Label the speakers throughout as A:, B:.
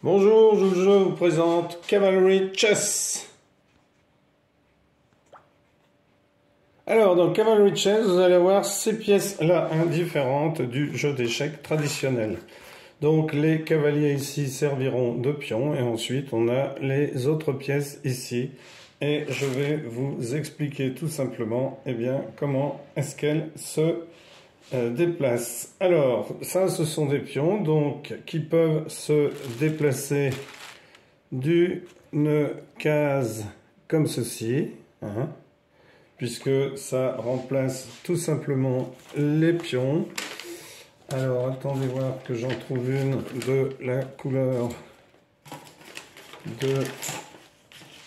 A: Bonjour, je vous présente Cavalry Chess. Alors, dans Cavalry Chess, vous allez avoir ces pièces-là indifférentes du jeu d'échecs traditionnel. Donc, les cavaliers ici serviront de pions et ensuite on a les autres pièces ici. Et je vais vous expliquer tout simplement comment est-ce qu'elles se déplacent. Alors, ça, ce sont des pions donc qui peuvent se déplacer d'une case comme ceci, puisque ça remplace tout simplement les pions. Alors, attendez voir que j'en trouve une de la couleur de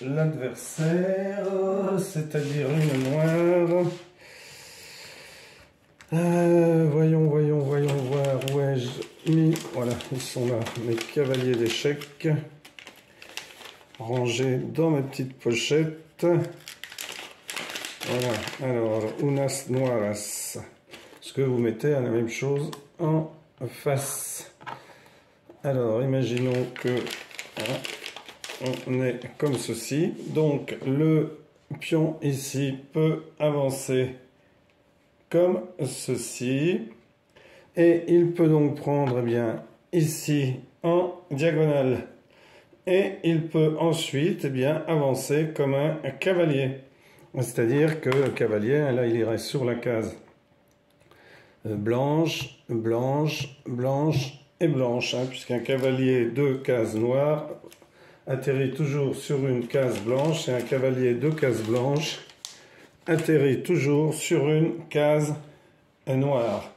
A: l'adversaire, c'est-à-dire une noire. Voyons voir où ai-je mis. Voilà, ils sont là, mes cavaliers d'échecs, rangés dans ma petite pochette. Voilà, alors, unas noires, ce que vous mettez à la même chose en face. Alors, imaginons que on est comme ceci. Donc, le pion ici peut avancer comme ceci. Et il peut donc prendre ici en diagonale. Et il peut ensuite avancer comme un cavalier. C'est-à-dire que le cavalier, là, il irait sur la case blanche, blanche, blanche et blanche, puisqu'un cavalier de case noire atterrit toujours sur une case blanche et un cavalier de case blanche atterrit toujours sur une case noire.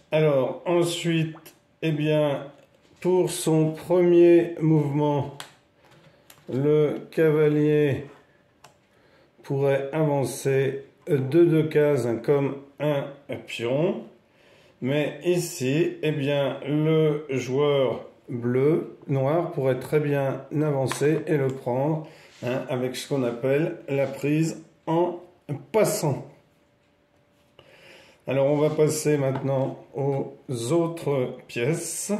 A: Alors, ensuite, pour son premier mouvement, le cavalier pourrait avancer de deux cases comme un pion. Mais ici, le joueur noir pourrait très bien avancer et le prendre avec ce qu'on appelle la prise en passant. Alors, on va passer maintenant aux autres pièces.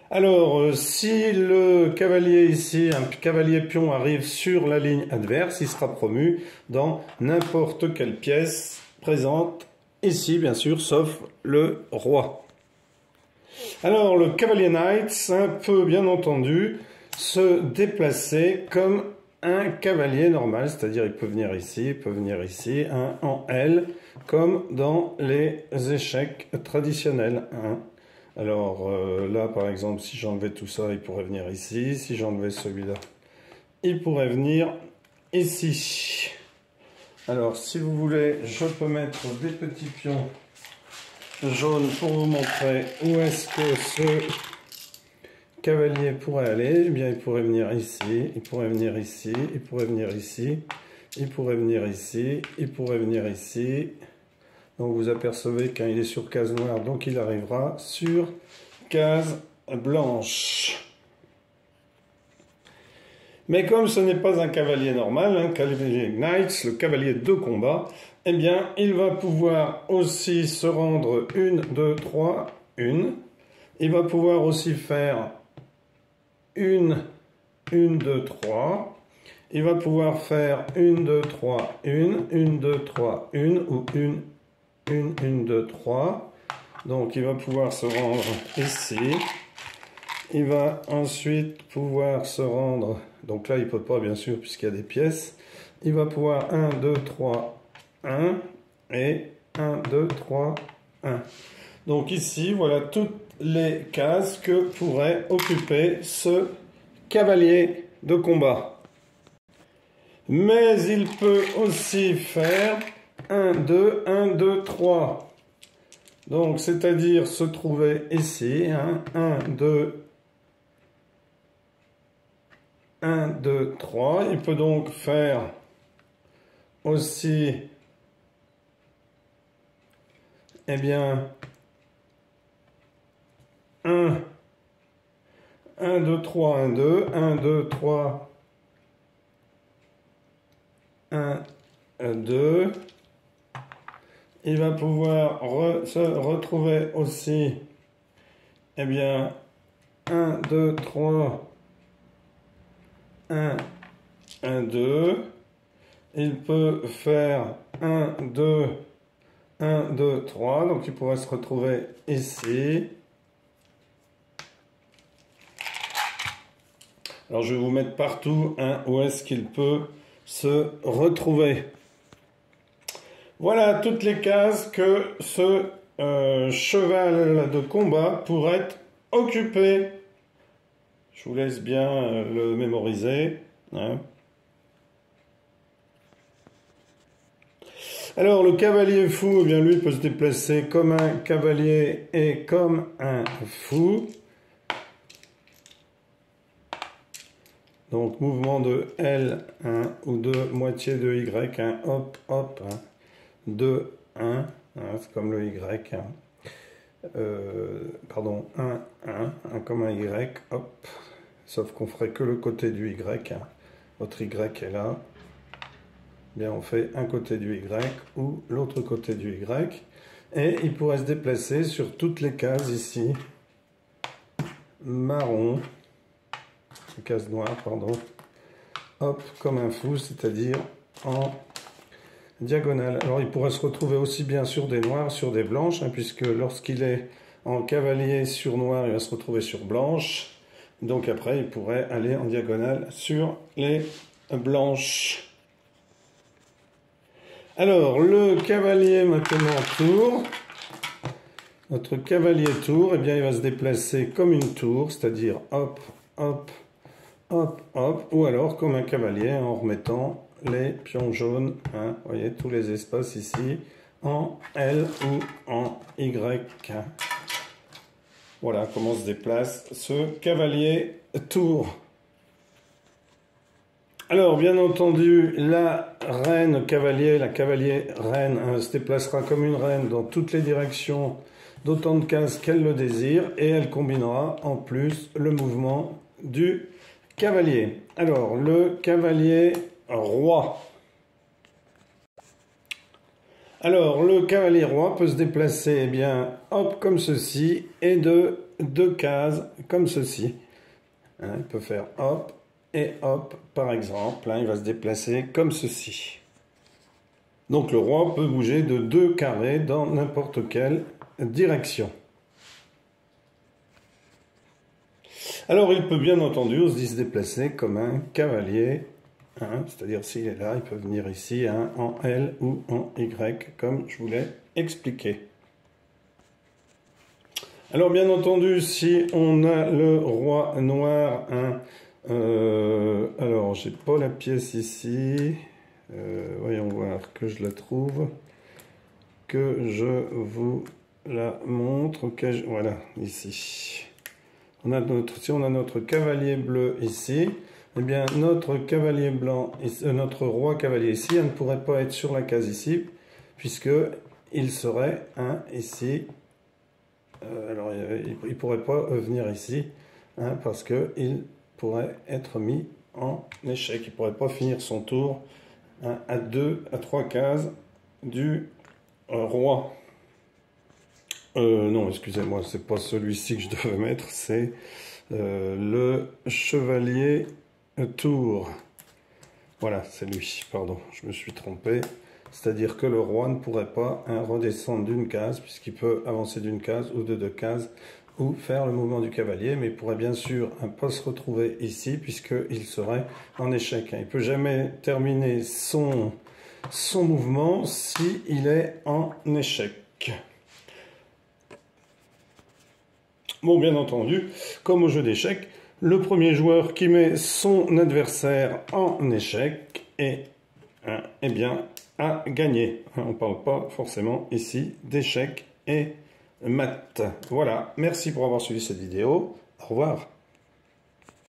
A: Alors, si le cavalier ici, un cavalier pion arrive sur la ligne adverse, il sera promu dans n'importe quelle pièce présente ici, bien sûr, sauf le roi. Alors, le cavalier knight peut, bien entendu, se déplacer comme un cavalier normal, c'est-à-dire il peut venir ici, en L, comme dans les échecs traditionnels. Alors là, par exemple, si j'enlevais tout ça, il pourrait venir ici. Si j'enlevais celui-là, il pourrait venir ici. Alors, si vous voulez, je peux mettre des petits pions jaunes pour vous montrer où est-ce que ce cavalier pourrait aller. Il pourrait venir ici, il pourrait venir ici, il pourrait venir ici, il pourrait venir ici, il pourrait venir ici. Donc vous apercevez quand il est sur case noire, donc il arrivera sur case blanche. Mais comme ce n'est pas un cavalier normal, un cavalier knight, le cavalier de combat, il va pouvoir aussi se rendre 1, 2, 3, 1. Il va pouvoir aussi faire 1, 2, 3. Il va pouvoir faire 1, 2, 3, 1, 1, 2, 3, 1 ou 1, 2, 3. Donc il va pouvoir se rendre ici. Il va ensuite pouvoir se rendre, donc là il ne peut pas bien sûr puisqu'il y a des pièces. Il va pouvoir 1, 2, 3, 1 et 1, 2, 3, 1. Donc ici, voilà toutes les cases que pourrait occuper ce cavalier de combat. Mais il peut aussi faire 1, 2, 1, 2, 3. Donc, c'est-à-dire se trouver ici, 1, 2, 1, 2, 3. Il peut donc faire aussi, 1, 1, 2, 3, 1, 2, 1, 2, 3, 1, 2. Il va pouvoir se retrouver aussi, eh bien, 1, 2, 3, 1, 1, 2. Il peut faire 1, 2, 1, 2, 3. Donc il pourrait se retrouver ici. Alors je vais vous mettre partout où est-ce qu'il peut se retrouver. Voilà toutes les cases que ce cheval de combat pourrait occuper. Je vous laisse bien le mémoriser. Hein. Alors le cavalier fou, eh bien lui peut se déplacer comme un cavalier et comme un fou. Donc mouvement de L, 1 ou de moitié de Y, 1, hop, hop, 2, 1, c'est comme le Y, pardon, 1, 1 comme un Y, hop, sauf qu'on ferait que le côté du Y, votre Y est là, bien on fait un côté du Y ou l'autre côté du Y, et il pourrait se déplacer sur toutes les cases ici, marron, case noire, pardon, hop, comme un fou, c'est-à-dire en diagonale. Alors il pourrait se retrouver aussi bien sur des noirs, sur des blanches, puisque lorsqu'il est en cavalier sur noir, il va se retrouver sur blanche. Donc après, il pourrait aller en diagonale sur les blanches. Alors, le cavalier maintenant tour. Notre cavalier tour, eh bien, il va se déplacer comme une tour, c'est-à-dire hop, hop, hop, hop, ou alors comme un cavalier en remettant les pions jaunes, vous voyez tous les espaces ici, en L ou en Y. Voilà comment se déplace ce cavalier tour. Alors bien entendu, la reine cavalier, la cavalier reine se déplacera comme une reine dans toutes les directions d'autant de cases qu'elle le désire et elle combinera en plus le mouvement du cavalier. Alors, le cavalier roi. Alors, le cavalier roi peut se déplacer, eh bien, hop, comme ceci, et de 2 cases, comme ceci. Il peut faire hop et hop, par exemple. Il va se déplacer comme ceci. Donc, le roi peut bouger de 2 carrés dans n'importe quelle direction. Alors, il peut bien entendu aussi se déplacer comme un cavalier, c'est-à-dire s'il est là, il peut venir ici en L ou en Y, comme je vous l'ai expliqué. Alors, bien entendu, si on a le roi noir, alors, j'ai pas la pièce ici, voyons voir que je la trouve, que je vous la montre, voilà, ici. Si on a notre cavalier bleu ici, eh bien notre cavalier blanc, notre roi cavalier ici, ne pourrait pas être sur la case ici, puisque il serait ici. Alors il ne pourrait pas venir ici, parce qu'il pourrait être mis en échec. Il ne pourrait pas finir son tour à 3 cases du roi. Non, excusez-moi, c'est pas celui-ci que je devais mettre, c'est le chevalier tour. Voilà, c'est lui, pardon, je me suis trompé. C'est-à-dire que le roi ne pourrait pas redescendre d'une case, puisqu'il peut avancer d'une case ou de 2 cases, ou faire le mouvement du cavalier, mais il pourrait bien sûr pas se retrouver ici, puisqu'il serait en échec. Il ne peut jamais terminer son mouvement s'il est en échec. Bon, bien entendu, comme au jeu d'échecs, le premier joueur qui met son adversaire en échec est, eh bien, a gagné. On ne parle pas forcément ici d'échec et mat. Voilà, merci pour avoir suivi cette vidéo. Au revoir.